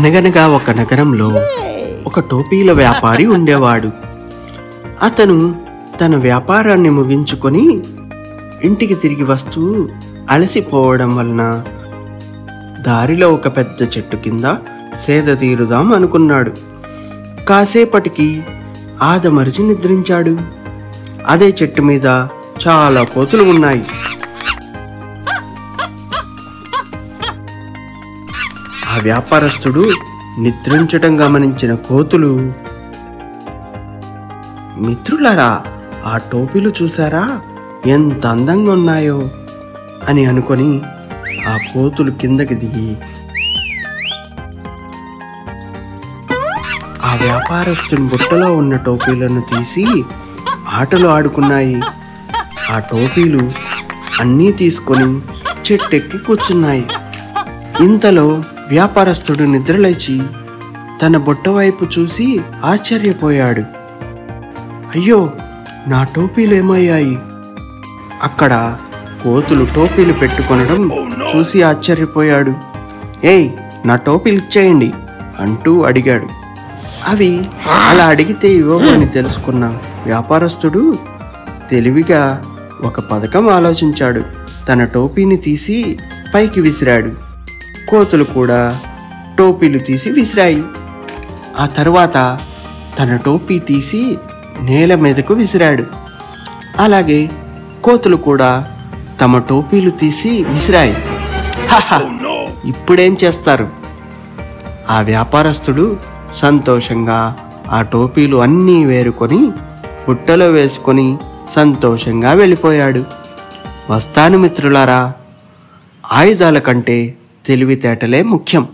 అనగనగా ఒక నగరంలో ఒక టోపీల వ్యాపారి ఉండేవాడు. అతను తన వ్యాపారాన్ని ముగించుకొని ఇంటికి తిరిగి వస్తూ అలసిపోవడం వలన దారిలో ఒక పెద్ద చెట్టు కింద సేద తీరుదాం అనుకున్నాడు. కాసేపటికి ఆదమరిచి నిద్రించాడు. అదే చెట్టు మీద చాలా కోతులు ఉన్నాయి. ఆ వ్యాపారస్తుడు నిద్రించటం గమనించిన కోతులు, మిత్రులారా, ఆ టోపీలు చూసారా, ఎంత అందంగా ఉన్నాయో అని అనుకొని ఆ కోతులు కిందకి దిగి ఆ వ్యాపారస్తుని బుట్టలో ఉన్న టోపీలను తీసి ఆటలు ఆడుకున్నాయి. ఆ టోపీలు అన్నీ తీసుకొని చెట్టెక్కి కూర్చున్నాయి. ఇంతలో వ్యాపారస్తుడు నిద్రలేచి తన బుట్ట వైపు చూసి ఆశ్చర్యపోయాడు. అయ్యో, నా టోపీలు ఏమయ్యాయి? అక్కడ కోతులు టోపీలు పెట్టుకొనడం చూసి ఆశ్చర్యపోయాడు. ఏయ్, నా టోపీలు ఇచ్చేయండి అంటూ అడిగాడు. అవి అలా అడిగితే ఇవ్వమని తెలుసుకున్న వ్యాపారస్తుడు తెలివిగా ఒక పథకం ఆలోచించాడు. తన టోపీని తీసి పైకి విసిరాడు. కోతులు కూడా టోపీలు తీసి విసిరాయి. ఆ తర్వాత తన టోపీ తీసి నేల మీదకు విసిరాడు. అలాగే కోతులు కూడా తమ టోపీలు తీసి విసిరాయి. ఇప్పుడేం చేస్తారు? ఆ వ్యాపారస్తుడు సంతోషంగా ఆ టోపీలు అన్నీ వేరుకొని బుట్టలో వేసుకొని సంతోషంగా వెళ్ళిపోయాడు. వస్తాను మిత్రులారా, ఆయుధాల కంటే తెలివితేటలే ముఖ్యం.